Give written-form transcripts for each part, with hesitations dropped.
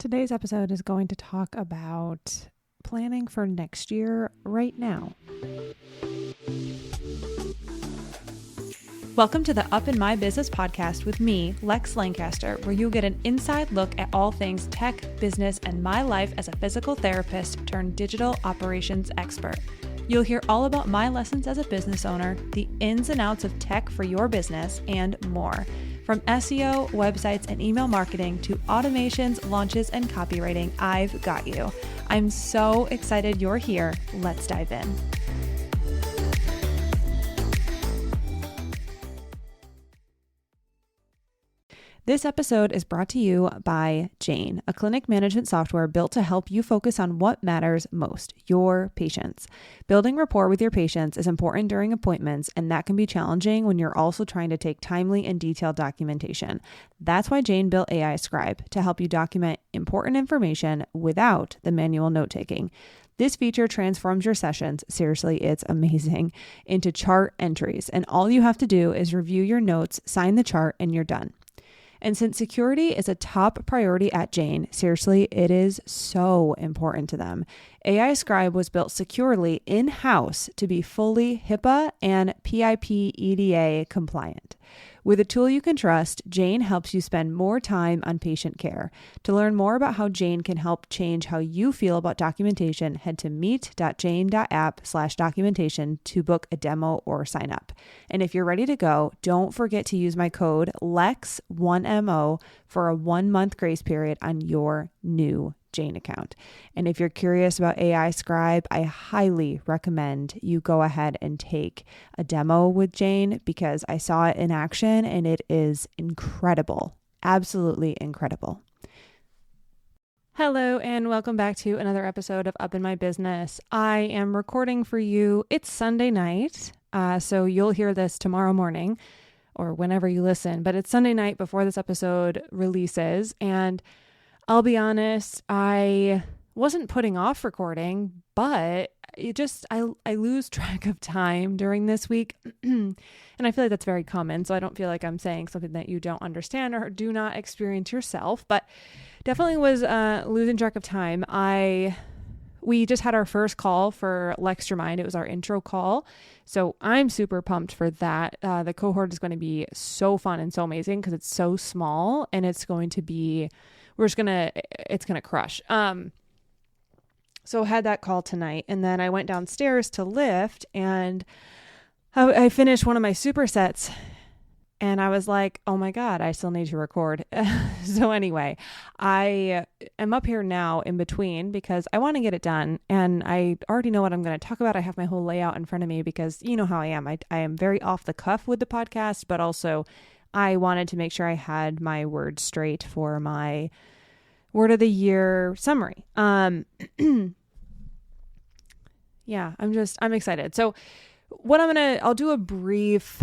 Today's episode is going to talk about planning for next year right now. Welcome to the Up in My Business podcast with me, Lex Lancaster, where you'll get an inside look at all things tech, business, and my life as a physical therapist turned digital operations expert. You'll hear all about my lessons as a business owner, the ins and outs of tech for your business, and more. From SEO, websites, and email marketing to automations, launches, and copywriting, I've got you. I'm so excited you're here. Let's dive in. This episode is brought to you by Jane, a clinic management software built to help you focus on what matters most, your patients. Building rapport with your patients is important during appointments, and that can be challenging when you're also trying to take timely and detailed documentation. That's why Jane built AI Scribe to help you document important information without the manual note-taking. This feature transforms your sessions, seriously, it's amazing, into chart entries, and all you have to do is review your notes, sign the chart, and you're done. And since security is a top priority at Jane, seriously, it is so important to them. AI Scribe was built securely in-house to be fully HIPAA and PIP EDA compliant. With a tool you can trust, Jane helps you spend more time on patient care. To learn more about how Jane can help change how you feel about documentation, head to meet.jane.app/documentation to book a demo or sign up. And if you're ready to go, don't forget to use my code LEX1MO for a 1-month grace period on your new Jane account. And if you're curious about AI Scribe, I highly recommend you go ahead and take a demo with Jane because I saw it in action and it is incredible. Absolutely incredible. Hello and welcome back to another episode of Up in My Business. I am recording for you. It's Sunday night, so you'll hear this tomorrow morning or whenever you listen, but it's Sunday night before this episode releases, and I'll be honest, I wasn't putting off recording, but I lose track of time during this week. And I feel like that's very common. So I don't feel like I'm saying something that you don't understand or do not experience yourself, but definitely was losing track of time. We just had our first call for Lex Your Mind. It was our intro call. So I'm super pumped for that. The cohort is going to be so fun and so amazing because it's so small and it's going to be it's going to crush. So I had that call tonight and then I went downstairs to lift and I finished one of my supersets and I was like, oh my God, I still need to record. So anyway, I am up here now in between because I want to get it done and I already know what I'm going to talk about. I have my whole layout in front of me because you know how I am. I am very off the cuff with the podcast, but also I wanted to make sure I had my words straight for my word of the year summary. Yeah, I'm excited. So what I'll do a brief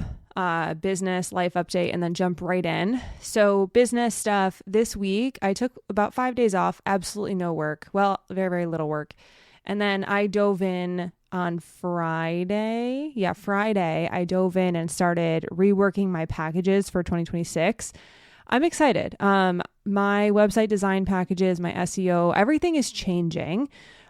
business life update and then jump right in. So business stuff this week, I took about 5 days off, absolutely no work. Well, very, very little work. And then I dove in on Friday. Yeah, Friday, I dove in and started reworking my packages for 2026. I'm excited. My website design packages, my SEO, everything is changing.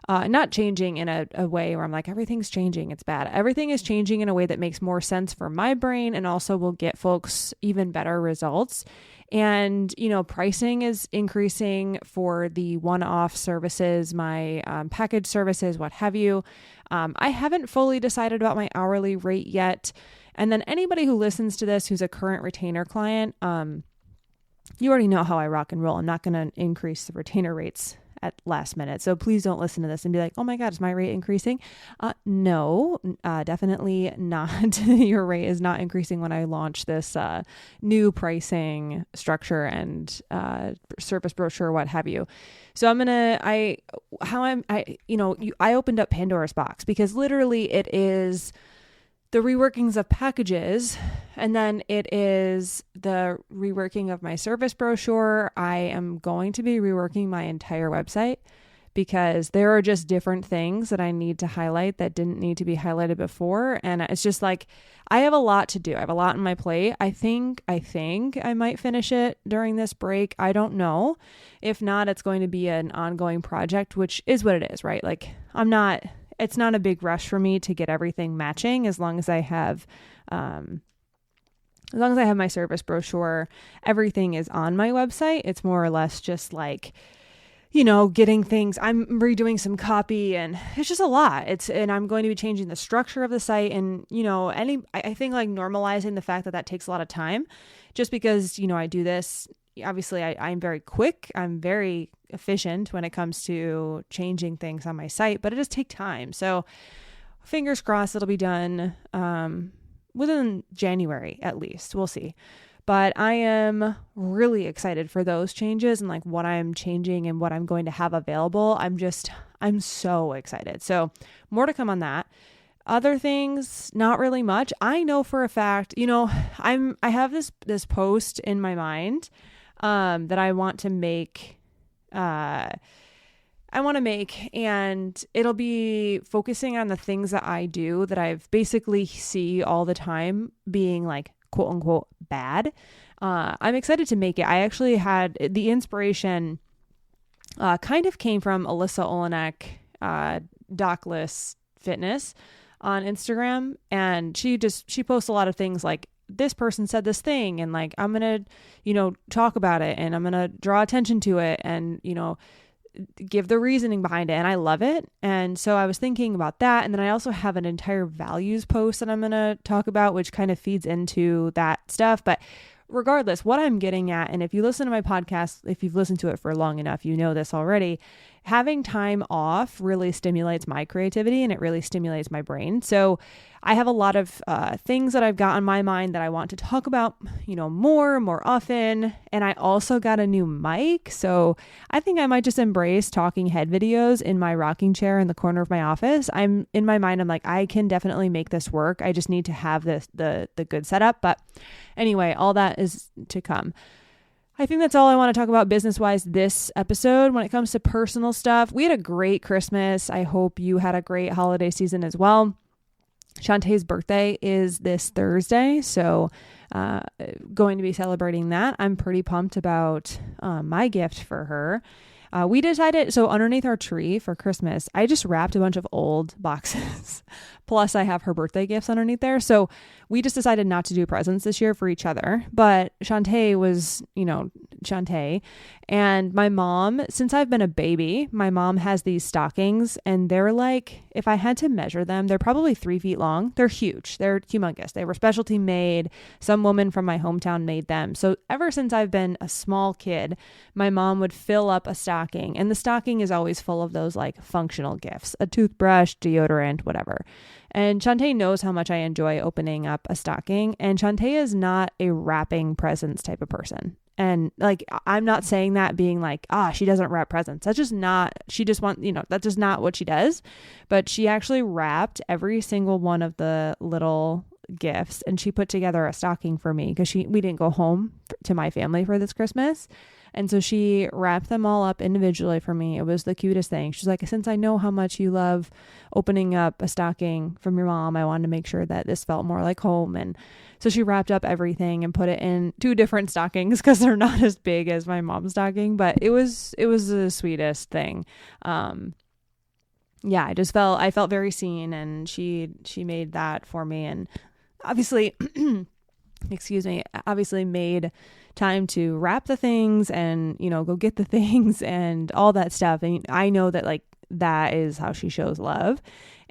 Not changing in a way where I'm like, everything's changing, it's bad. Everything is changing in a way that makes more sense for my brain and also will get folks even better results. And, pricing is increasing for the one-off services, my package services, what have you. I haven't fully decided about my hourly rate yet. And then anybody who listens to this who's a current retainer client, you already know how I rock and roll. I'm not going to increase the retainer rates at last minute. So please don't listen to this and be like, oh my God, is my rate increasing? No, definitely not. Your rate is not increasing when I launch this new pricing structure and service brochure, what have you. So I opened up Pandora's box because literally it is the reworkings of packages, and then it is the reworking of my service brochure. I am going to be reworking my entire website because there are just different things that I need to highlight that didn't need to be highlighted before. And it's just like, I have a lot to do. I have a lot on my plate. I think I might finish it during this break. I don't know. If not, it's going to be an ongoing project, which is what it is, right? Like it's not a big rush for me to get everything matching as long as I have my service brochure. Everything is on my website. It's more or less just like, getting things, I'm redoing some copy, and it's just a lot. And I'm going to be changing the structure of the site, and, I think like normalizing the fact that takes a lot of time, just because, I do this. Obviously I'm very quick. I'm very efficient when it comes to changing things on my site, but it does take time. So fingers crossed it'll be done, within January, at least. We'll see. But I am really excited for those changes and like what I'm changing and what I'm going to have available. I'm so excited. So more to come on that. Other things, not really much. I know for a fact, I have this post in my mind, that I want to make, and it'll be focusing on the things that I do that I've basically see all the time being like, quote unquote, bad. I'm excited to make it. I actually had the inspiration, kind of came from Alyssa Olenek, Dockless Fitness on Instagram. And she posts a lot of things like, this person said this thing, and like, I'm going to, talk about it, and I'm going to draw attention to it, and, give the reasoning behind it. And I love it. And so I was thinking about that. And then I also have an entire values post that I'm going to talk about, which kind of feeds into that stuff. But regardless, what I'm getting at, and if you listen to my podcast, if you've listened to it for long enough, you know this already, having time off really stimulates my creativity, and it really stimulates my brain. So I have a lot of things that I've got on my mind that I want to talk about, more often. And I also got a new mic. So I think I might just embrace talking head videos in my rocking chair in the corner of my office. I'm in my mind, I'm like, I can definitely make this work. I just need to have the good setup. But anyway, all that is to come. I think that's all I want to talk about business-wise this episode. When it comes to personal stuff, we had a great Christmas. I hope you had a great holiday season as well. Shantae's birthday is this Thursday, so going to be celebrating that. I'm pretty pumped about my gift for her. We decided, so underneath our tree for Christmas, I just wrapped a bunch of old boxes. Plus I have her birthday gifts underneath there. So we just decided not to do presents this year for each other. But Shantae was, Shantae. And my mom, since I've been a baby, my mom has these stockings, and they're like, if I had to measure them, they're probably 3 feet long. They're huge. They're humongous. They were specialty made. Some woman from my hometown made them. So ever since I've been a small kid, my mom would fill up a stocking, and the stocking is always full of those like functional gifts, a toothbrush, deodorant, whatever. And Shantae knows how much I enjoy opening up a stocking, and Shantae is not a wrapping presents type of person. And like, I'm not saying that being like, she doesn't wrap presents. That's just not, that's just not what she does. But she actually wrapped every single one of the little gifts, and she put together a stocking for me because we didn't go home to my family for this Christmas. And so she wrapped them all up individually for me. It was the cutest thing. She's like, since I know how much you love opening up a stocking from your mom, I wanted to make sure that this felt more like home. And so she wrapped up everything and put it in 2 different stockings because they're not as big as my mom's stocking, but it was the sweetest thing. Yeah, I felt very seen, and she made that for me. And obviously, obviously made time to wrap the things and, go get the things and all that stuff. And I know that like that is how she shows love.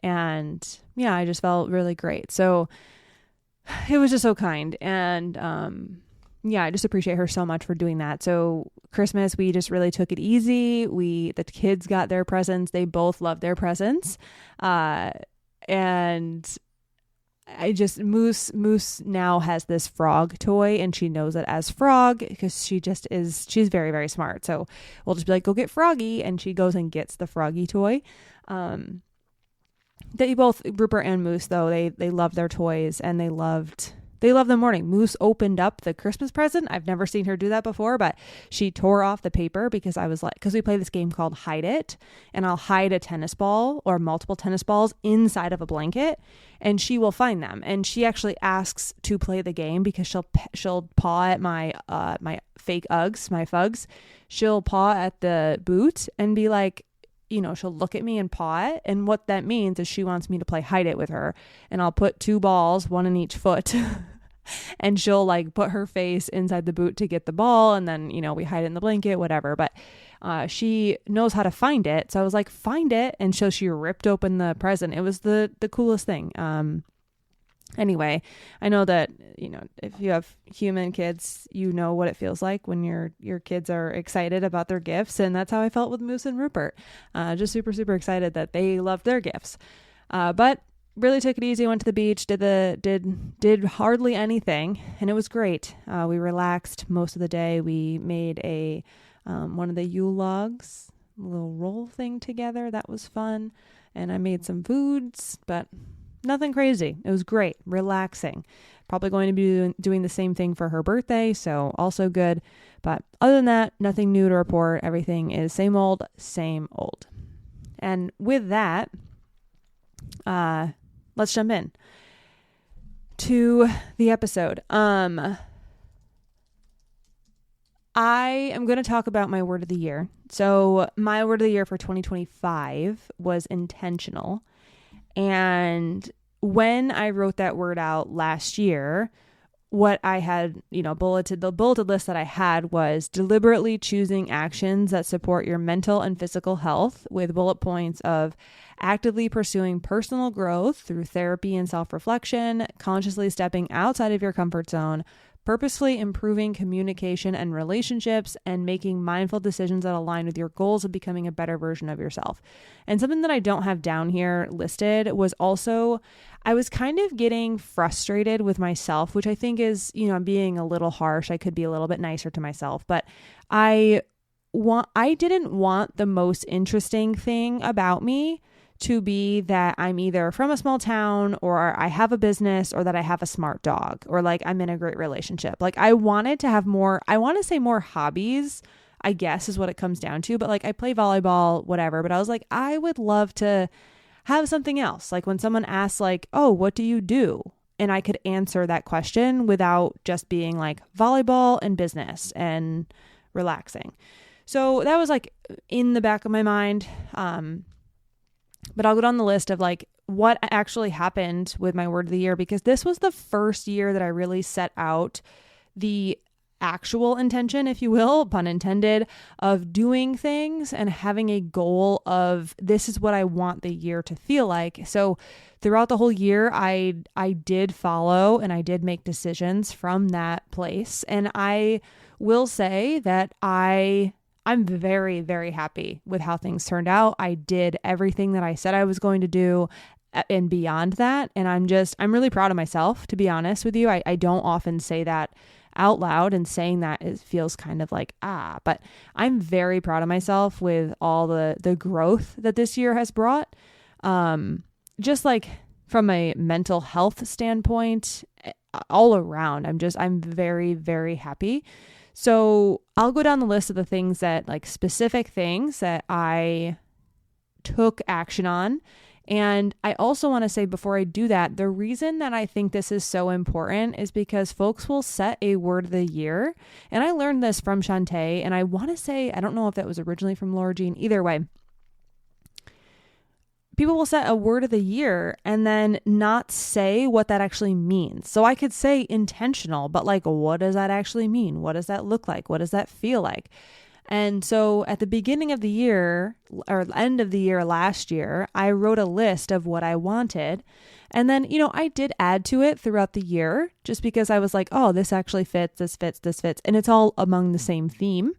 And yeah, I just felt really great. So it was just so kind. And, yeah, I just appreciate her so much for doing that. So Christmas, we just really took it easy. The kids got their presents. They both loved their presents. And I just, Moose now has this frog toy, and she knows it as Frog because she's very, very smart. So we'll just be like, go get Froggy. And she goes and gets the Froggy toy. They both, Rupert and Moose though, they loved their toys, and they loved They love the morning. Moose opened up the Christmas present. I've never seen her do that before, but she tore off the paper because we play this game called Hide It, and I'll hide a tennis ball or multiple tennis balls inside of a blanket, and she will find them. And she actually asks to play the game because she'll paw at my fake Uggs, my Fugs. She'll paw at the boot and be like, she'll look at me and paw it. And what that means is she wants me to play Hide It with her. And I'll put 2 balls, 1 in each foot. And she'll like put her face inside the boot to get the ball. And then, we hide it in the blanket, whatever. But she knows how to find it. So I was like, find it. And so she ripped open the present. It was the coolest thing. Anyway, I know that, if you have human kids, you know what it feels like when your kids are excited about their gifts. And that's how I felt with Moose and Rupert. Just super, super excited that they loved their gifts. But really took it easy, went to the beach, did hardly anything. And it was great. We relaxed most of the day. We made one of the Yule logs, a little roll thing together. That was fun. And I made some foods, but nothing crazy. It was great, relaxing. Probably going to be doing the same thing for her birthday, so also good. But other than that, nothing new to report. Everything is same old, same old. And with that, let's jump in to the episode. I am going to talk about my word of the year. So my word of the year for 2025 was intentional. And when I wrote that word out last year, what I had, the bulleted list that I had was deliberately choosing actions that support your mental and physical health, with bullet points of actively pursuing personal growth through therapy and self-reflection, consciously stepping outside of your comfort zone, purposefully improving communication and relationships, and making mindful decisions that align with your goals of becoming a better version of yourself. And something that I don't have down here listed was also, I was kind of getting frustrated with myself, which I think is, I'm being a little harsh. I could be a little bit nicer to myself, but I didn't want the most interesting thing about me to be that I'm either from a small town, or I have a business, or that I have a smart dog, or like I'm in a great relationship. Like I wanted to have more, I want to say more hobbies, I guess is what it comes down to. But like I play volleyball, whatever. But I was like, I would love to have something else. Like when someone asks like, oh, what do you do? And I could answer that question without just being like volleyball and business and relaxing. So that was like in the back of my mind. But I'll go down the list of like what actually happened with my word of the year, because this was the first year that I really set out the actual intention, if you will, pun intended, of doing things and having a goal of this is what I want the year to feel like. So throughout the whole year, I did follow and I did make decisions from that place. And I will say that I'm very, very happy with how things turned out. I did everything that I said I was going to do and beyond that. And I'm really proud of myself, to be honest with you. I don't often say that out loud, and saying that it feels kind of like, but I'm very proud of myself with all the growth that this year has brought. Just like from a mental health standpoint, all around, I'm very, very happy. So I'll go down the list of the things that, like, specific things that I took action on. And I also want to say before I do that, the reason that I think this is so important is because folks will set a word of the year. And I learned this from Shantae, and I want to say, I don't know if that was originally from Laura Jean, either way. People will set a word of the year and then not say what that actually means. So I could say intentional, but like, what does that actually mean? What does that look like? What does that feel like? And so at the beginning of the year, or end of the year last year, I wrote a list of what I wanted. And then, I did add to it throughout the year, just because I was like, oh, this actually fits, this fits, this fits. And it's all among the same theme.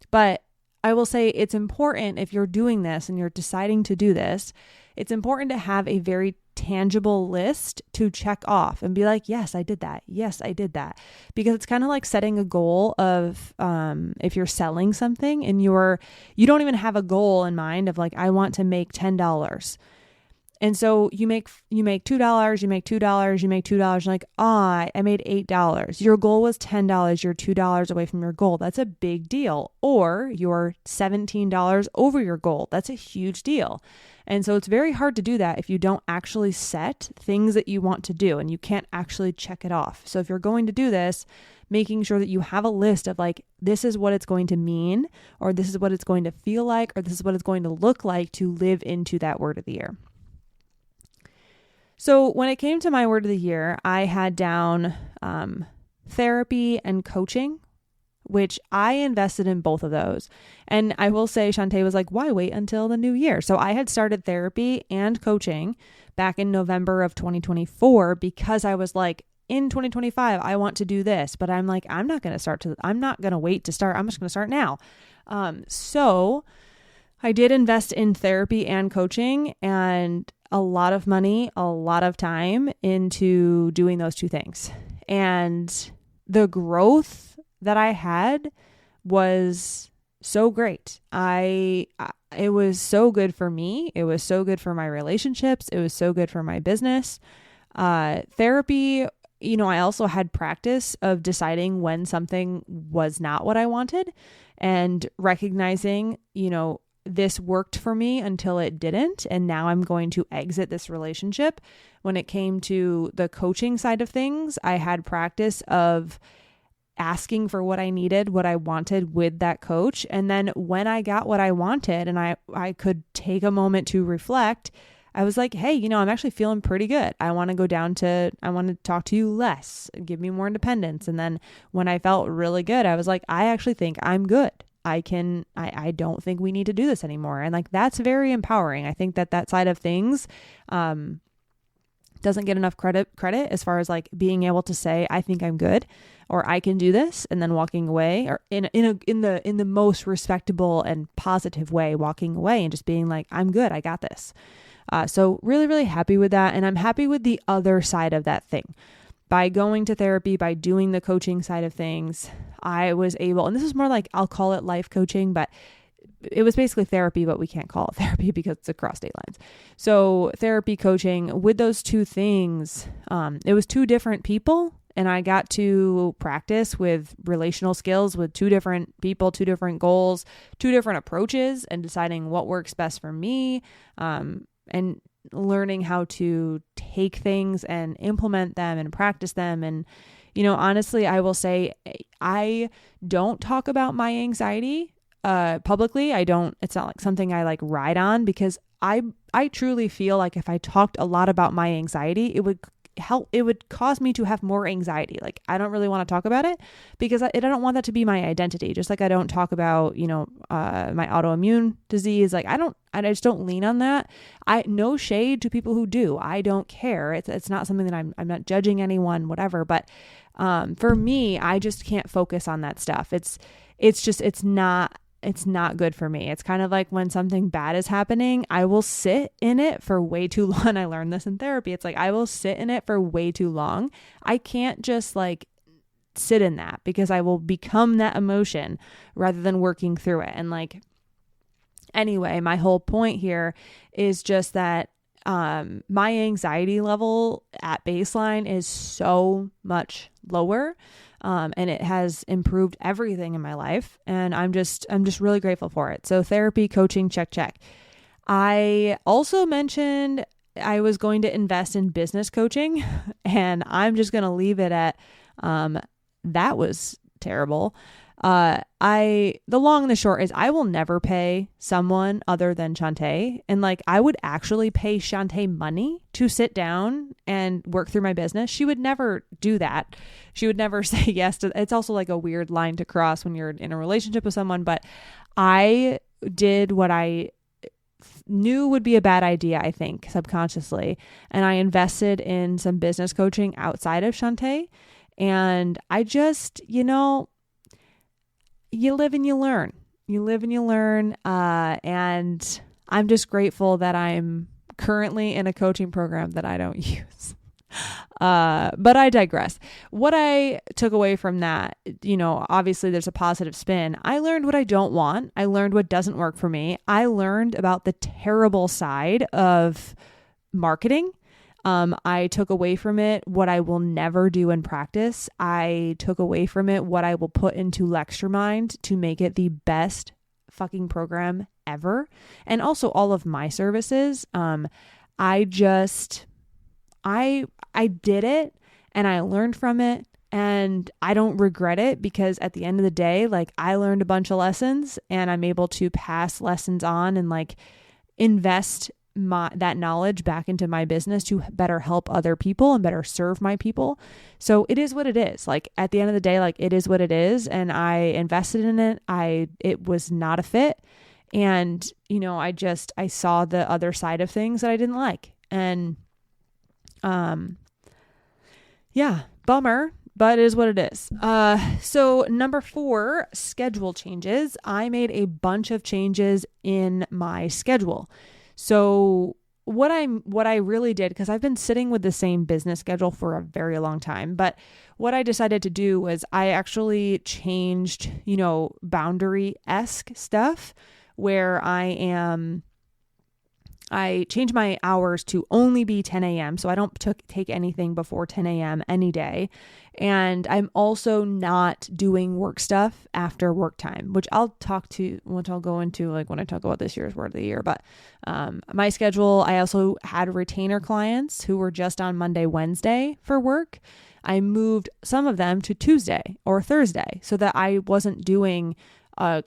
But I will say it's important, if you're doing this and you're deciding to do this, it's important to have a very tangible list to check off and be like, yes, I did that. Yes, I did that. Because it's kind of like setting a goal of, if you're selling something and you don't even have a goal in mind of like, I want to make $10. And so you make $2, you make $2, you make $2. You're like, I made $8. Your goal was $10. You're $2 away from your goal. That's a big deal. Or you're $17 over your goal. That's a huge deal. And so it's very hard to do that if you don't actually set things that you want to do and you can't actually check it off. So if you're going to do this, making sure that you have a list of like, this is what it's going to mean, or this is what it's going to feel like, or this is what it's going to look like to live into that word of the year. So when it came to my word of the year, I had down therapy and coaching, which I invested in both of those. And I will say, Shantae was like, why wait until the new year? So I had started therapy and coaching back in November of 2024 because I was like, in 2025, I want to do this, but I'm like, I'm not going to wait to start. I'm just going to start now. So I did invest in therapy and coaching and a lot of money, a lot of time into doing those two things. And the growth that I had was so great. It was so good for me. It was so good for my relationships. It was so good for my business. Therapy, I also had practice of deciding when something was not what I wanted and recognizing, this worked for me until it didn't. And now I'm going to exit this relationship. When it came to the coaching side of things, I had practice of asking for what I needed, what I wanted with that coach. And then when I got what I wanted and I could take a moment to reflect, I was like, hey, I'm actually feeling pretty good. I want to talk to you less, give me more independence. And then when I felt really good, I was like, I actually think I'm good. I don't think we need to do this anymore. And like, that's very empowering. I think that side of things, doesn't get enough credit as far as like being able to say, I think I'm good, or I can do this, and then walking away, or in the most respectable and positive way, walking away and just being like, I'm good. I got this. So really, really happy with that. And I'm happy with the other side of that thing. By going to therapy, by doing the coaching side of things, I was able, and this is more like, I'll call it life coaching, but it was basically therapy, but we can't call it therapy because it's across state lines. So therapy, coaching, with those two things, it was two different people, and I got to practice with relational skills with two different people, two different goals, two different approaches, and deciding what works best for me, and learning how to take things and implement them and practice them. And, honestly, I will say I don't talk about my anxiety publicly. It's not like something I like ride on, because I truly feel like if I talked a lot about my anxiety, it would cause me to have more anxiety. Like, I don't really want to talk about it because I don't want that to be my identity. Just like I don't talk about, my autoimmune disease. Like I just don't lean on that. No shade to people who do. I don't care. It's not something that I'm not judging anyone, whatever. But, for me, I just can't focus on that stuff. It's not good for me. It's kind of like when something bad is happening, I will sit in it for way too long. I learned this in therapy. It's like, I will sit in it for way too long. I can't just like sit in that, because I will become that emotion rather than working through it. And like, anyway, my whole point here is just that my anxiety level at baseline is so much lower. And it has improved everything in my life. And I'm just really grateful for it. So therapy, coaching, check. I also mentioned I was going to invest in business coaching, and I'm just going to leave it at, that was terrible. The long and the short is I will never pay someone other than Shantae. And like, I would actually pay Shantae money to sit down and work through my business. She would never do that. She would never say yes to, it's also like a weird line to cross when you're in a relationship with someone, but I did what I knew would be a bad idea, I think, subconsciously. And I invested in some business coaching outside of Shantae. And I just, you live and you learn. And I'm just grateful that I'm currently in a coaching program that I don't use. But I digress. What I took away from that, obviously there's a positive spin. I learned what I don't want. I learned what doesn't work for me. I learned about the terrible side of marketing. I took away from it what I will never do in practice. I took away from it what I will put into Lecturemind to make it the best fucking program ever. And also all of my services. I did it and I learned from it, and I don't regret it, because at the end of the day, like, I learned a bunch of lessons and I'm able to pass lessons on and like invest that knowledge back into my business to better help other people and better serve my people. So it is what it is. Like, at the end of the day, like, it is what it is. And I invested in it. It was not a fit. And, I saw the other side of things that I didn't like. And, bummer, but it is what it is. So number 4, schedule changes. I made a bunch of changes in my schedule. So what I really did, because I've been sitting with the same business schedule for a very long time, but what I decided to do was I actually changed, boundary-esque stuff where I changed my hours to only be 10 a.m. So I don't take anything before 10 a.m. any day. And I'm also not doing work stuff after work time, which I'll go into like when I talk about this year's word of the year. But my schedule, I also had retainer clients who were just on Monday, Wednesday for work. I moved some of them to Tuesday or Thursday so that I wasn't doing a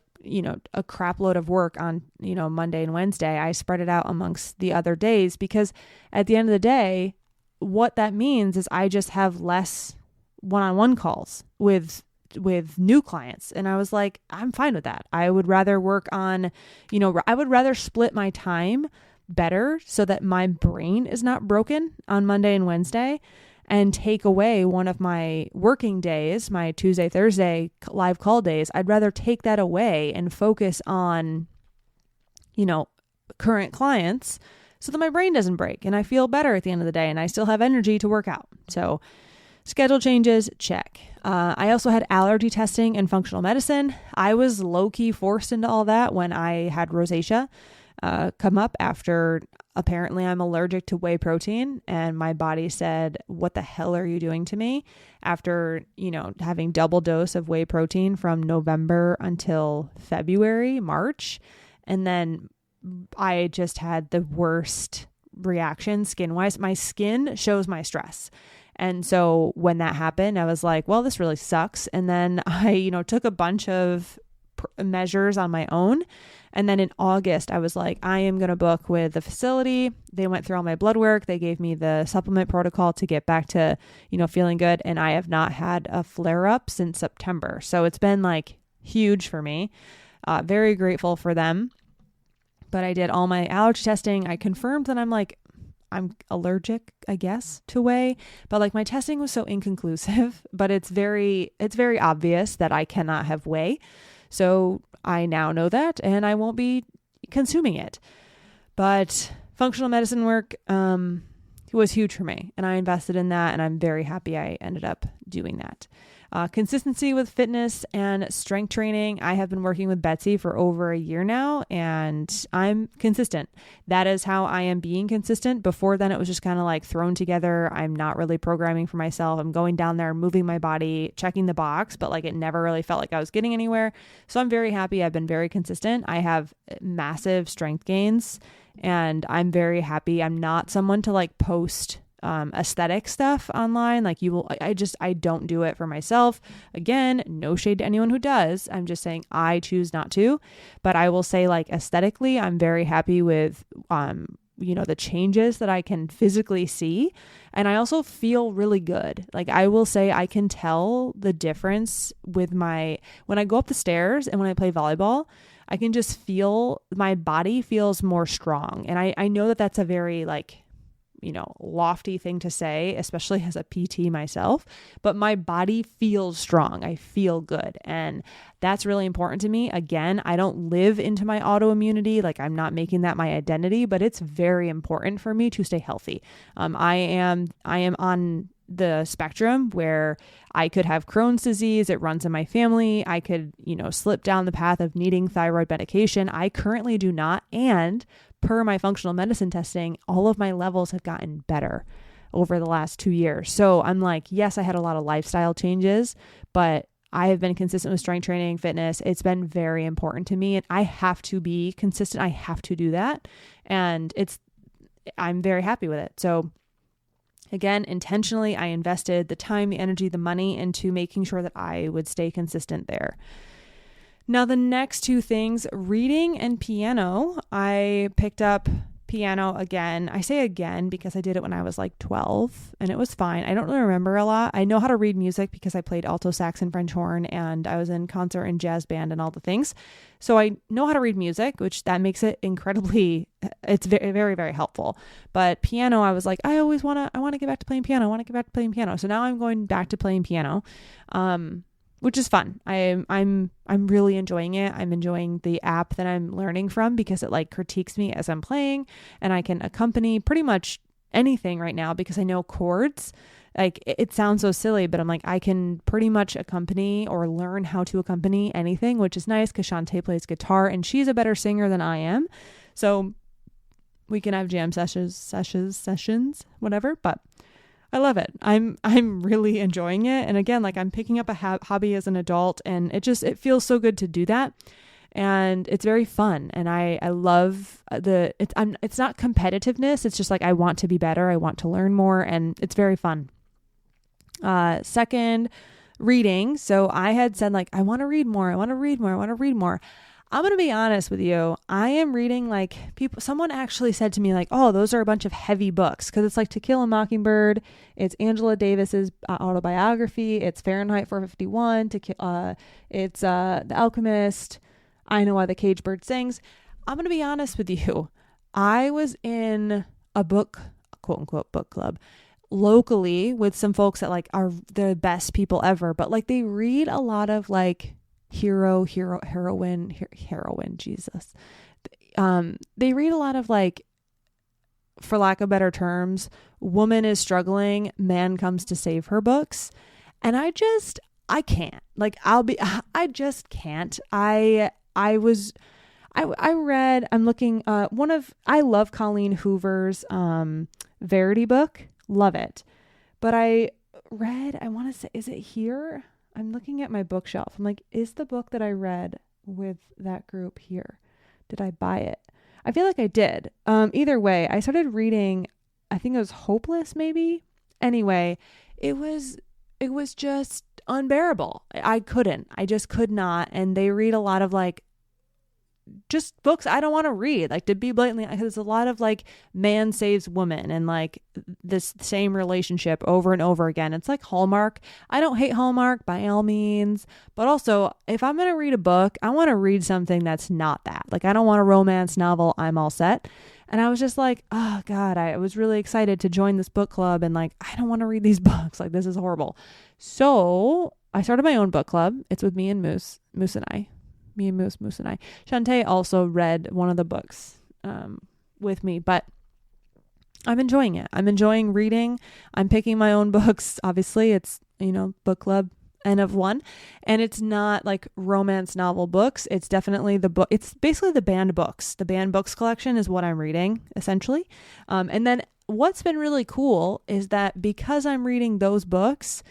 crap load of work on, Monday and Wednesday. I spread it out amongst the other days, because at the end of the day, what that means is I just have less one-on-one calls with new clients. And I was like, I'm fine with that. I would rather work on, I would rather split my time better so that my brain is not broken on Monday and Wednesday, and take away one of my working days, my Tuesday, Thursday live call days. I'd rather take that away and focus on, current clients so that my brain doesn't break and I feel better at the end of the day and I still have energy to work out. So schedule changes, check. I also had allergy testing and functional medicine. I was low-key forced into all that when I had rosacea come up after apparently I'm allergic to whey protein, and my body said, what the hell are you doing to me? After, having double dose of whey protein from November until February, March. And then I just had the worst reaction skin-wise. My skin shows my stress. And so when that happened, I was like, well, this really sucks. And then I, took a bunch of measures on my own. And then in August, I was like, I am going to book with the facility. They went through all my blood work. They gave me the supplement protocol to get back to, feeling good. And I have not had a flare up since September. So it's been like huge for me. Very grateful for them. But I did all my allergy testing. I confirmed that I'm allergic, I guess, to whey, but like my testing was so inconclusive, but it's very obvious that I cannot have whey. So I now know that, and I won't be consuming it. But functional medicine work was huge for me, and I invested in that, and I'm very happy I ended up doing that. Consistency with fitness and strength training. I have been working with Betsy for over a year now, and I'm consistent. That is how I am being consistent. Before then, it was just kind of like thrown together. I'm not really programming for myself. I'm going down there, moving my body, checking the box, but like it never really felt like I was getting anywhere. So I'm very happy. I've been very consistent. I have massive strength gains, and I'm very happy. I'm not someone to like post aesthetic stuff online. Like I don't do it for myself. Again, no shade to anyone who does. I'm just saying I choose not to, but I will say like aesthetically, I'm very happy with, the changes that I can physically see. And I also feel really good. Like I will say I can tell the difference with when I go up the stairs and when I play volleyball, I can just feel my body feels more strong. And I know that that's a very lofty thing to say, especially as a PT myself, but my body feels strong. I feel good. And that's really important to me. Again, I don't live into my autoimmunity. Like I'm not making that my identity, but it's very important for me to stay healthy. I am on the spectrum where I could have Crohn's disease. It runs in my family. I could, slip down the path of needing thyroid medication. I currently do not. And per my functional medicine testing, all of my levels have gotten better over the last 2 years. So I'm like, yes, I had a lot of lifestyle changes, but I have been consistent with strength training, fitness. It's been very important to me, and I have to be consistent. I have to do that. And I'm very happy with it. So again, intentionally, I invested the time, the energy, the money into making sure that I would stay consistent there. Now, the next two things, reading and piano. I picked up piano again. I say again because I did it when I was like 12 and it was fine. I don't really remember a lot. I know how to read music because I played alto sax and French horn, and I was in concert and jazz band and all the things. So I know how to read music, which that makes it it's very, very, very helpful. But piano, I was like, I want to get back to playing piano. I want to get back to playing piano. So now I'm going back to playing piano. Which is fun. I'm really enjoying it. I'm enjoying the app that I'm learning from because it like critiques me as I'm playing, and I can accompany pretty much anything right now because I know chords. Like it sounds so silly, but I'm like, I can pretty much accompany or learn how to accompany anything, which is nice because Shantae plays guitar and she's a better singer than I am. So we can have jam sessions, whatever, but I love it. I'm really enjoying it. And again, like I'm picking up a hobby as an adult, and it feels so good to do that. And it's very fun. And I love it's not competitiveness. It's just like, I want to be better. I want to learn more, and it's very fun. Second, reading. So I had said like, I want to read more. I'm going to be honest with you. I am reading like someone actually said to me like, oh, those are a bunch of heavy books because it's like To Kill a Mockingbird. It's Angela Davis's autobiography. It's Fahrenheit 451. It's The Alchemist. I Know Why the Caged Bird Sings. I'm going to be honest with you. I was in a quote unquote book club locally with some folks that like are the best people ever, but like they read a lot of like heroine, Jesus. They read a lot of like, for lack of better terms, woman is struggling, man comes to save her books. And I can't. Like I just can't. I love Colleen Hoover's Verity book. Love it. But I want to say, is it here? I'm looking at my bookshelf. I'm like, is the book that I read with that group here? Did I buy it? I feel like I did. Either way, I started reading, I think it was Hopeless maybe. Anyway, it was just unbearable. I just could not. And they read a lot of like just books I don't want to read, like to be blatantly, there's a lot of like man saves woman and like this same relationship over and over again. It's like Hallmark. I don't hate Hallmark by all means, but also if I'm going to read a book, I want to read something that's not that. Like I don't want a romance novel. I'm all set. And I was just like, oh God, I was really excited to join this book club. And like, I don't want to read these books. Like this is horrible. So I started my own book club. It's with me and Moose and I. Moose and I. Shantae also read one of the books with me, but I'm enjoying it. I'm enjoying reading. I'm picking my own books. Obviously, it's, book club N of 1. And it's not like romance novel books. It's definitely the book. It's basically the banned books. The banned books collection is what I'm reading, essentially. And then what's been really cool is that because I'm reading those books,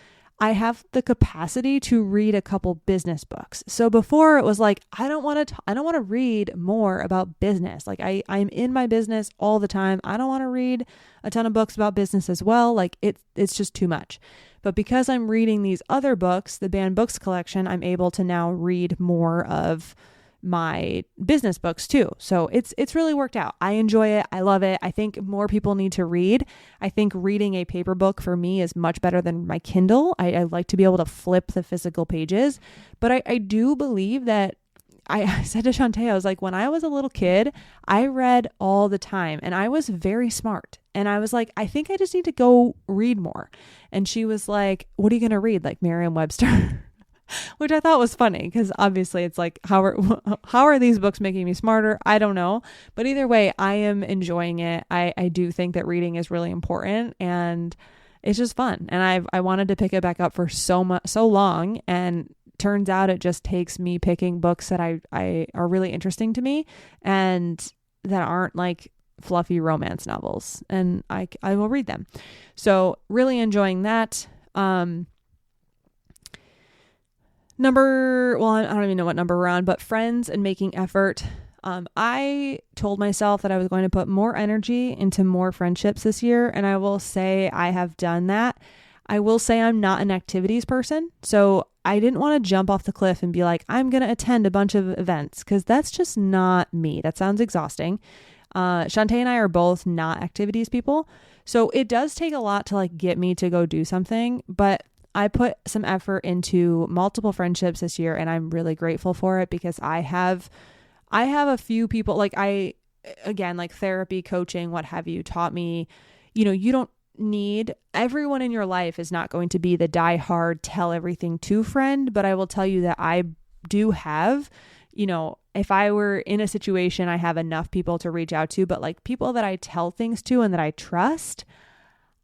I have the capacity to read a couple business books. So before it was like, I don't want to read more about business. Like I'm in my business all the time. I don't want to read a ton of books about business as well. Like it's just too much. But because I'm reading these other books, the banned books collection, I'm able to now read more of my business books too. So it's really worked out. I enjoy it. I love it. I think more people need to read. I think reading a paper book for me is much better than my Kindle. I like to be able to flip the physical pages, but I do believe that I said to Shantae, I was like, when I was a little kid, I read all the time and I was very smart. And I was like, I think I just need to go read more. And she was like, what are you going to read? Like Merriam-Webster? Which I thought was funny because obviously it's like, how are these books making me smarter? I don't know. But either way, I am enjoying it. I do think that reading is really important. And it's just fun. And I wanted to pick it back up for so long. And turns out it just takes me picking books that I are really interesting to me and that aren't like fluffy romance novels, and I will read them. So really enjoying that. I don't even know what number we're on, but friends and making effort. I told myself that I was going to put more energy into more friendships this year, and I will say I have done that. I will say I'm not an activities person, so I didn't want to jump off the cliff and be like, I'm going to attend a bunch of events, because that's just not me. That sounds exhausting. Shantae and I are both not activities people, so it does take a lot to like get me to go do something, but I put some effort into multiple friendships this year, and I'm really grateful for it, because I have a few people, like again, like therapy, coaching, what have you, taught me, you don't need, everyone in your life is not going to be the diehard tell everything to friend, but I will tell you that I do have, if I were in a situation, I have enough people to reach out to, but like people that I tell things to and that I trust,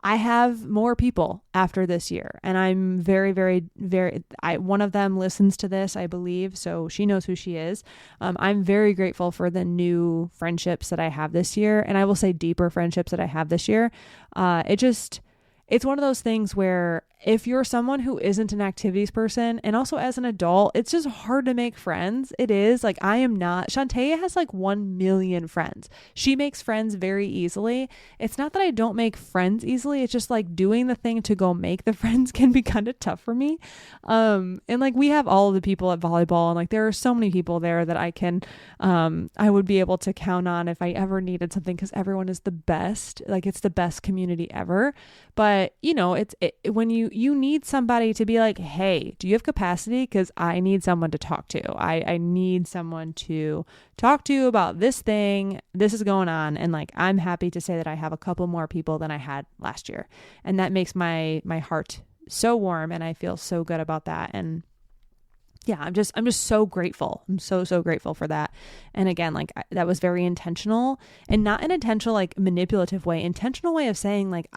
I have more people after this year, and I'm very, very, very, one of them listens to this, I believe, so she knows who she is. I'm very grateful for the new friendships that I have this year, and I will say deeper friendships that I have this year. It's one of those things where if you're someone who isn't an activities person, and also as an adult, it's just hard to make friends. It is like, I am not. Shantae has like 1 million friends. She makes friends very easily. It's not that I don't make friends easily. It's just like doing the thing to go make the friends can be kind of tough for me. And like we have all of the people at volleyball, and like there are so many people there that I would be able to count on if I ever needed something, because everyone is the best. Like it's the best community ever. But when you need somebody to be like, hey, do you have capacity? Because I need someone to talk to. I need someone to talk to about this thing. This is going on. And like, I'm happy to say that I have a couple more people than I had last year. And that makes my heart so warm, and I feel so good about that. And yeah, I'm just so grateful. I'm so grateful for that. And again, like that was very intentional, and not an intentional, like manipulative way, intentional way of saying like,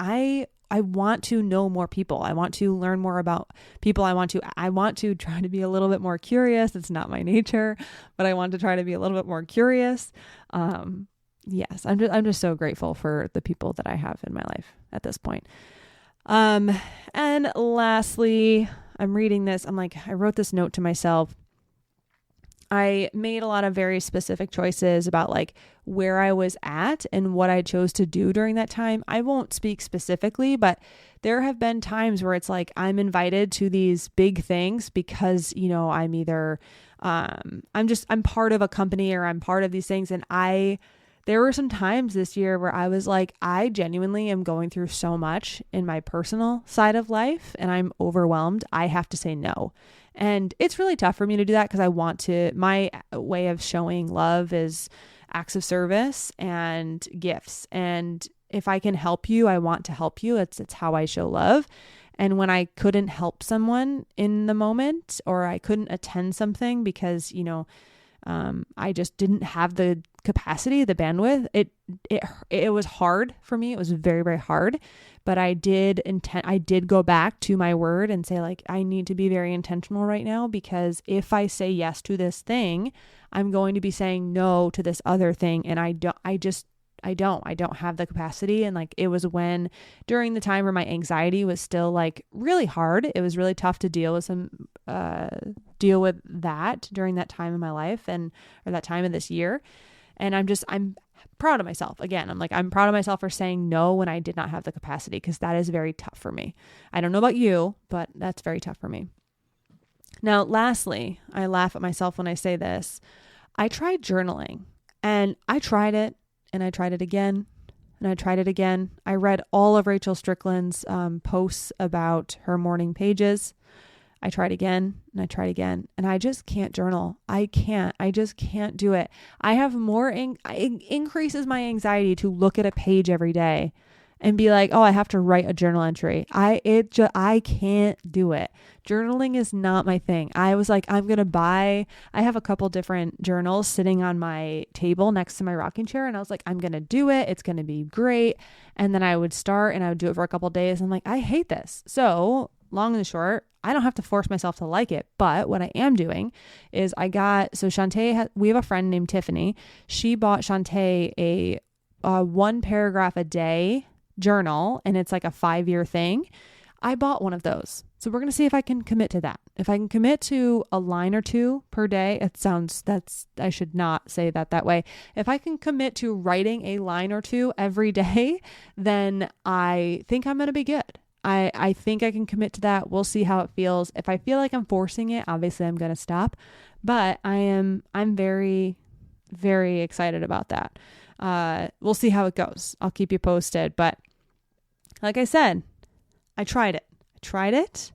I want to know more people. I want to learn more about people. I want to try to be a little bit more curious. It's not my nature, but I want to try to be a little bit more curious. Yes, I'm just so grateful for the people that I have in my life at this point. And lastly, I'm reading this. I wrote this note to myself. I made a lot of very specific choices about like where I was at and what I chose to do during that time. I won't speak specifically, but there have been times where it's like I'm invited to these big things because, I'm either, I'm part of a company, or I'm part of these things. And there were some times this year where I was like, I genuinely am going through so much in my personal side of life, and I'm overwhelmed. I have to say no. And it's really tough for me to do that, because my way of showing love is acts of service and gifts. And if I can help you, I want to help you. It's how I show love. And when I couldn't help someone in the moment, or I couldn't attend something because, I just didn't have the capacity, the bandwidth, it was hard for me. It was very, very hard. But I did go back to my word and say like, I need to be very intentional right now, because if I say yes to this thing, I'm going to be saying no to this other thing. And I don't have the capacity. And like, it was during the time where my anxiety was still like really hard. It was really tough to deal with that during that time in my life, or that time of this year. And I'm proud of myself. Again, I'm proud of myself for saying no when I did not have the capacity, because that is very tough for me. I don't know about you, but that's very tough for me. Now, lastly, I laugh at myself when I say this. I tried journaling, and I tried it, and I tried it again, and I tried it again. I read all of Rachel Strickland's posts about her morning pages. I tried again, and I tried again, and I just can't journal. I just can't do it. I have it increases my anxiety to look at a page every day and be like, oh, I have to write a journal entry. I can't do it. Journaling is not my thing. I was like, I have a couple different journals sitting on my table next to my rocking chair. And I was like, I'm going to do it. It's going to be great. And then I would start and I would do it for a couple of days. I'm like, I hate this. So long and short, I don't have to force myself to like it. But what I am doing is Shantae, we have a friend named Tiffany. She bought Shantae a 1 paragraph a day journal, and it's like a 5-year thing. I bought one of those. So we're going to see if I can commit to that. If I can commit to a line or two per day, I should not say that way. If I can commit to writing a line or two every day, then I think I'm going to be good. I think I can commit to that. We'll see how it feels. If I feel like I'm forcing it, obviously I'm going to stop, but I'm very, very excited about that. We'll see how it goes. I'll keep you posted, but like I said, I tried it,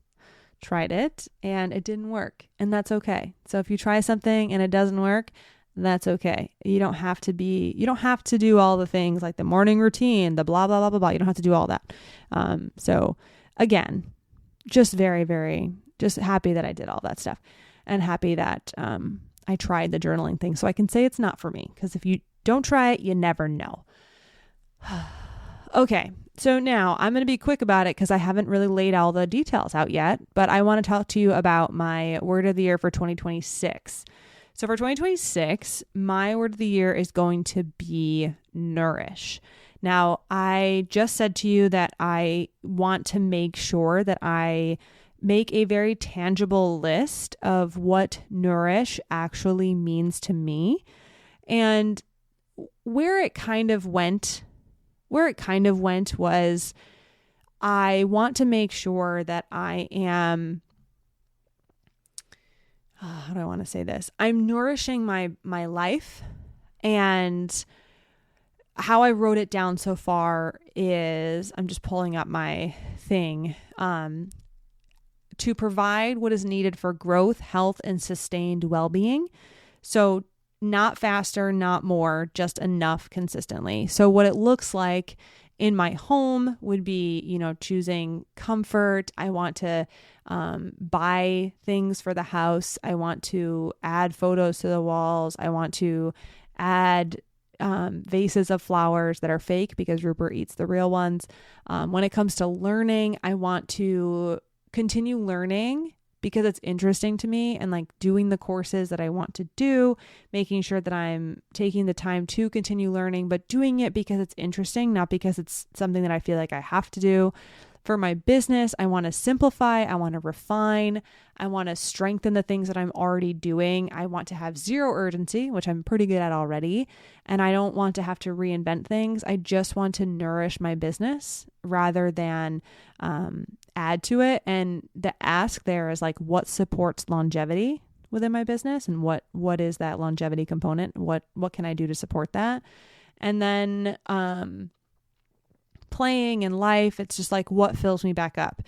and it didn't work, and that's okay. So if you try something and it doesn't work, that's okay. You don't have to do all the things like the morning routine, the blah, blah, blah, blah, blah. You don't have to do all that. So again, just very, very, just happy that I did all that stuff, and happy that, I tried the journaling thing. So I can say it's not for me, because if you don't try it, you never know. Okay. So now I'm going to be quick about it because I haven't really laid all the details out yet, but I want to talk to you about my word of the year for 2026. So for 2026, my word of the year is going to be nourish. Now, I just said to you that I want to make sure that I make a very tangible list of what nourish actually means to me. And where it kind of went was I want to make sure that I am, how do I want to say this? I'm nourishing my life, and how I wrote it down so far is, I'm just pulling up my thing, to provide what is needed for growth, health, and sustained well-being. So not faster, not more, just enough consistently. So what it looks like in my home would be, choosing comfort. I want to buy things for the house. I want to add photos to the walls. I want to add vases of flowers that are fake because Rupert eats the real ones. When it comes to learning, I want to continue learning because it's interesting to me, and like doing the courses that I want to do, making sure that I'm taking the time to continue learning, but doing it because it's interesting, not because it's something that I feel like I have to do. For my business, I want to simplify, I want to refine, I want to strengthen the things that I'm already doing. I want to have zero urgency, which I'm pretty good at already, and I don't want to have to reinvent things. I just want to nourish my business rather than add to it. And the ask there is like, what supports longevity within my business, and what is that longevity component? What can I do to support that? And then playing in life, it's just like, what fills me back up,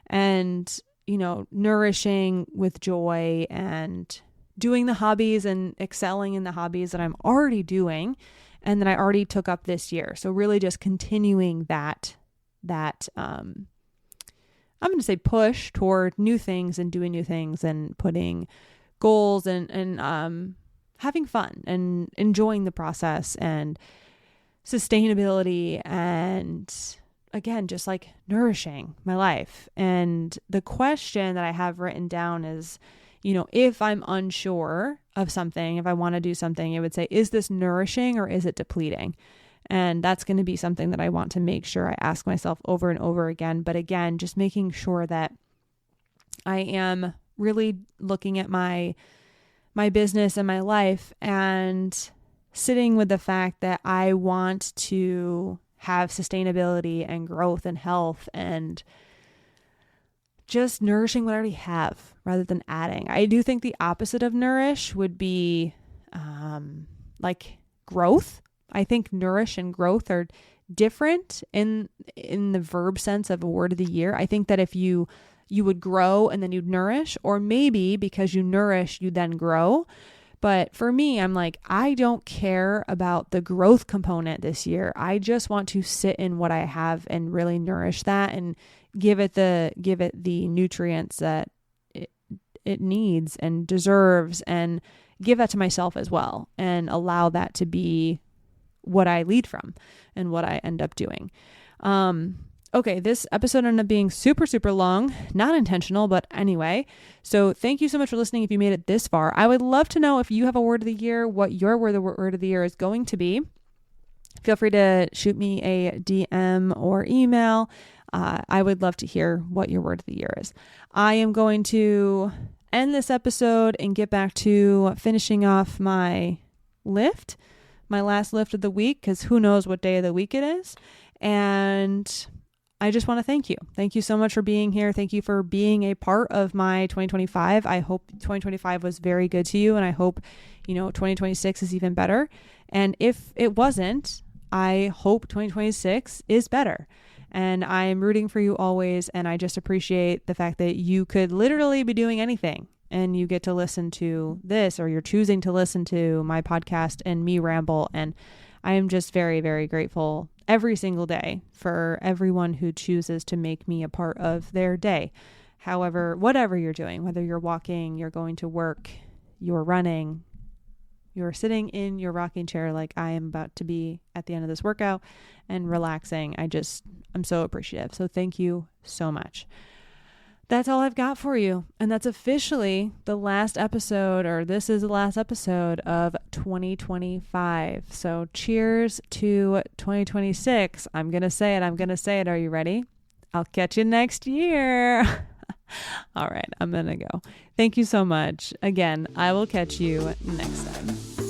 and nourishing with joy, and doing the hobbies and excelling in the hobbies that I'm already doing and that I already took up this year. So really just continuing that I'm going to say push toward new things and doing new things and putting goals and having fun and enjoying the process and sustainability, and again, just like nourishing my life. And the question that I have written down is, if I'm unsure of something, if I want to do something, I would say, is this nourishing or is it depleting? And that's going to be something that I want to make sure I ask myself over and over again. But again, just making sure that I am really looking at my business and my life and sitting with the fact that I want to have sustainability and growth and health and just nourishing what I already have rather than adding. I do think the opposite of nourish would be like growth. I think nourish and growth are different in the verb sense of a word of the year. I think that if you would grow and then you'd nourish, or maybe because you nourish, you then grow. But for me, I'm like, I don't care about the growth component this year. I just want to sit in what I have and really nourish that and give it the nutrients that it needs and deserves, and give that to myself as well, and allow that to be what I lead from and what I end up doing. Okay, this episode ended up being super, super long, not intentional, but anyway. So thank you so much for listening if you made it this far. I would love to know if you have a word of the year, what your word of the year is going to be. Feel free to shoot me a DM or email. I would love to hear what your word of the year is. I am going to end this episode and get back to finishing off my last lift of the week, because who knows what day of the week it is. And I just want to thank you. Thank you so much for being here. Thank you for being a part of my 2025. I hope 2025 was very good to you, and I hope, 2026 is even better. And if it wasn't, I hope 2026 is better. And I'm rooting for you always, and I just appreciate the fact that you could literally be doing anything and you get to listen to this, or you're choosing to listen to my podcast and me ramble. And I am just very, very grateful every single day for everyone who chooses to make me a part of their day. However, whatever you're doing, whether you're walking, you're going to work, you're running, you're sitting in your rocking chair like I am about to be at the end of this workout and relaxing, I'm so appreciative. So thank you so much. That's all I've got for you. And that's officially the last episode, or this is the last episode of 2025. So cheers to 2026. I'm going to say it. Are you ready? I'll catch you next year. All right, I'm going to go. Thank you so much. Again, I will catch you next time.